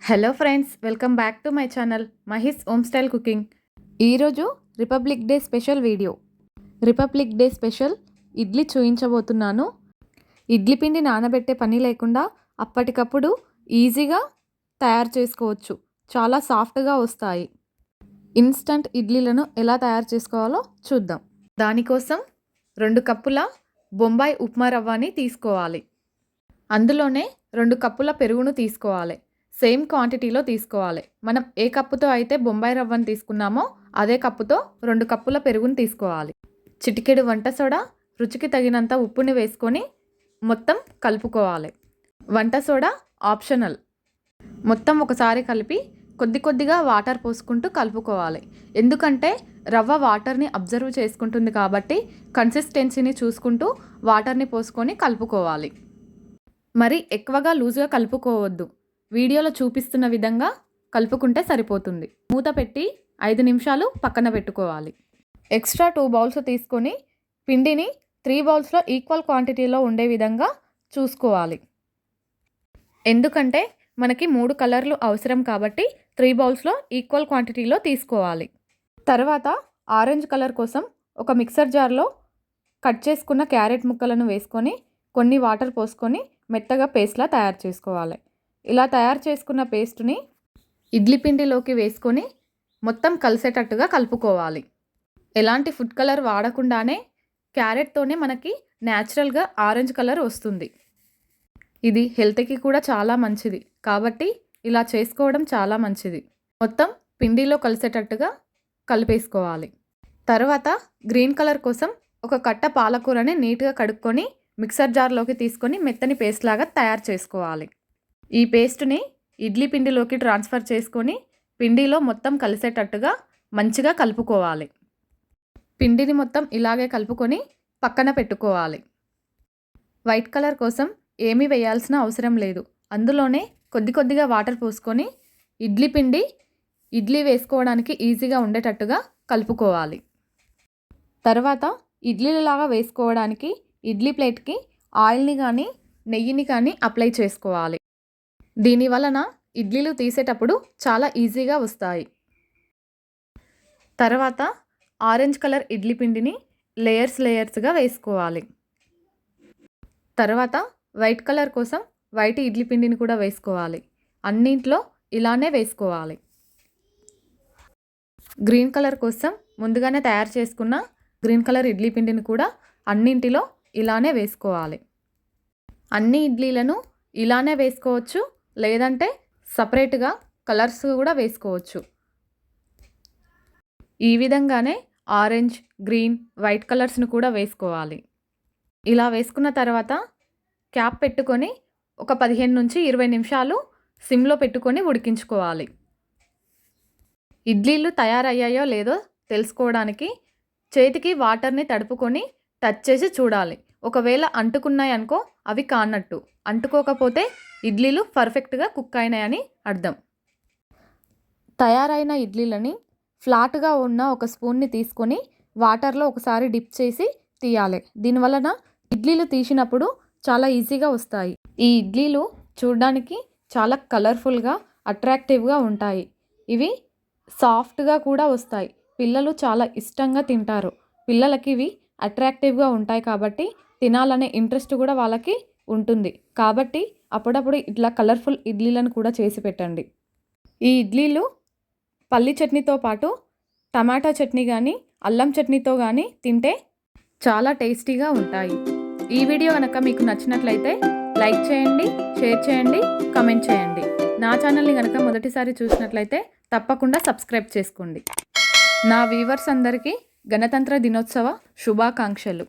Hello friends, welcome back to my channel Mahi's home style cooking. ఈరోజు Republic Day special video. Republic Day special idli చూయించబోతున్నాను. ఇడ్లీ పిండి నానబెట్టే పని లేకుండా అప్పటికప్పుడు ఈజీగా తయారు చేసుకోవచ్చు. చాలా సాఫ్ట్గా వస్తాయి. ఇన్స్టంట్ ఇడ్లీలను ఎలా తయారు చేసుకోవాలో చూద్దాం. దానికోసం 2 కప్పుల బొంబాయి ఉప్మా రవ్వని తీసుకోవాలి. అందులోనే 2 కప్పుల పెరుగును తీసుకోవాలి. సేమ్ క్వాంటిటీలో తీసుకోవాలి. మనం ఏ కప్పుతో అయితే బొంబాయి రవ్వను తీసుకున్నామో అదే కప్పుతో 2 కప్పుల పెరుగును తీసుకోవాలి. చిటికెడు వంట సోడా, రుచికి తగినంత ఉప్పుని వేసుకొని మొత్తం కలుపుకోవాలి. వంట సోడా ఆప్షనల్. మొత్తం ఒకసారి కలిపి కొద్దిగా వాటర్ పోసుకుంటూ కలుపుకోవాలి. ఎందుకంటే రవ్వ వాటర్ని అబ్జర్వ్ చేసుకుంటుంది కాబట్టి కన్సిస్టెన్సీని చూసుకుంటూ వాటర్ని పోసుకొని కలుపుకోవాలి. మరి ఎక్కువగా లూజ్గా కలుపుకోవద్దు. వీడియోలో చూపిస్తున్న విధంగా కలుపుకుంటే సరిపోతుంది. మూత పెట్టి 5 నిమిషాలు పక్కన పెట్టుకోవాలి. ఎక్స్ట్రా 2 బౌల్స్ తీసుకొని పిండిని 3 బౌల్స్లో ఈక్వల్ క్వాంటిటీలో ఉండే విధంగా చూసుకోవాలి. ఎందుకంటే మనకి 3 కలర్లు అవసరం కాబట్టి 3 బౌల్స్లో ఈక్వల్ క్వాంటిటీలో తీసుకోవాలి. తర్వాత ఆరెంజ్ కలర్ కోసం ఒక మిక్సర్ జార్లో కట్ చేసుకున్న క్యారెట్ ముక్కలను వేసుకొని కొన్ని వాటర్ పోసుకొని మెత్తగా పేస్ట్లా తయారు చేసుకోవాలి. ఇలా తయారు చేసుకున్న పేస్ట్ని ఇడ్లీ పిండిలోకి వేసుకొని మొత్తం కలిసేటట్టుగా కలుపుకోవాలి. ఎలాంటి ఫుడ్ కలర్ వాడకుండానే క్యారెట్తోనే మనకి న్యాచురల్గా ఆరెంజ్ కలర్ వస్తుంది. ఇది హెల్త్కి కూడా చాలా మంచిది కాబట్టి ఇలా చేసుకోవడం చాలా మంచిది. మొత్తం పిండిలో కలిసేటట్టుగా కలిపేసుకోవాలి. తర్వాత గ్రీన్ కలర్ కోసం ఒక కట్ట పాలకూరని నీట్గా కడుక్కొని మిక్సర్ జార్లోకి తీసుకొని మెత్తని పేస్ట్ లాగా తయారు చేసుకోవాలి. ఈ పేస్ట్ని ఇడ్లీ పిండిలోకి ట్రాన్స్ఫర్ చేసుకొని పిండిలో మొత్తం కలిసేటట్టుగా మంచిగా కలుపుకోవాలి. పిండిని మొత్తం ఇలాగే కలుపుకొని పక్కన పెట్టుకోవాలి. వైట్ కలర్ కోసం ఏమీ వేయాల్సిన అవసరం లేదు. అందులోనే కొద్దిగా వాటర్ పోసుకొని ఇడ్లీ వేసుకోవడానికి ఈజీగా ఉండేటట్టుగా కలుపుకోవాలి. తర్వాత ఇడ్లీలాగా వేసుకోవడానికి ఇడ్లీ ప్లేట్కి ఆయిల్ని కానీ నెయ్యిని కానీ అప్లై చేసుకోవాలి. దీని వలన ఇడ్లీలు తీసేటప్పుడు చాలా ఈజీగా వస్తాయి. తర్వాత ఆరెంజ్ కలర్ ఇడ్లీ పిండిని లేయర్స్గా వేసుకోవాలి. తర్వాత వైట్ కలర్ కోసం వైట్ ఇడ్లీ పిండిని కూడా వేసుకోవాలి. అన్నింట్లో ఇలానే వేసుకోవాలి. గ్రీన్ కలర్ కోసం ముందుగానే తయారు చేసుకున్న గ్రీన్ కలర్ ఇడ్లీ పిండిని కూడా అన్నింటిలో ఇలానే వేసుకోవాలి. అన్ని ఇడ్లీలను ఇలానే వేసుకోవచ్చు, లేదంటే సపరేట్గా కలర్స్ కూడా వేసుకోవచ్చు. ఈ విధంగానే ఆరెంజ్, గ్రీన్, వైట్ కలర్స్ను కూడా వేసుకోవాలి. ఇలా వేసుకున్న తర్వాత క్యాప్ పెట్టుకొని ఒక 15 నుంచి 20 నిమిషాలు సిమ్లో పెట్టుకొని ఉడికించుకోవాలి. ఇడ్లీలు తయారయ్యాయో లేదో తెలుసుకోవడానికి చేతికి వాటర్ని తడుపుకొని టచ్ చేసి చూడాలి. ఒకవేళ అంటుకున్నాయనుకో అవి కానట్టు, అంటుకోకపోతే ఇడ్లీలు పర్ఫెక్ట్గా కుక్ అయినాయని అర్థం. తయారైన ఇడ్లీలని ఫ్లాట్గా ఉన్న ఒక స్పూన్ని తీసుకొని వాటర్లో ఒకసారి డిప్ చేసి తీయాలి. దీనివలన ఇడ్లీలు తీసినప్పుడు చాలా ఈజీగా వస్తాయి. ఈ ఇడ్లీలు చూడడానికి చాలా కలర్ఫుల్గా అట్రాక్టివ్గా ఉంటాయి. ఇవి సాఫ్ట్గా కూడా వస్తాయి. పిల్లలు చాలా ఇష్టంగా తింటారు. పిల్లలకి ఇవి అట్రాక్టివ్గా ఉంటాయి కాబట్టి తినాలనే ఇంట్రెస్ట్ కూడా వాళ్ళకి ఉంటుంది. కాబట్టి అప్పుడప్పుడు ఇట్లా కలర్ఫుల్ ఇడ్లీలను కూడా చేసి పెట్టండి. ఈ ఇడ్లీలు పల్లి చట్నీతో పాటు టమాటా చట్నీ కానీ అల్లం చట్నీతో కానీ తింటే చాలా టేస్టీగా ఉంటాయి. ఈ వీడియో కనుక మీకు నచ్చినట్లయితే లైక్ చేయండి, షేర్ చేయండి, కమెంట్ చేయండి. నా ఛానల్ని కనుక మొదటిసారి చూసినట్లయితే తప్పకుండా సబ్స్క్రైబ్ చేసుకోండి. నా వ్యూవర్స్ అందరికీ గణతంత్ర దినోత్సవ శుభాకాంక్షలు.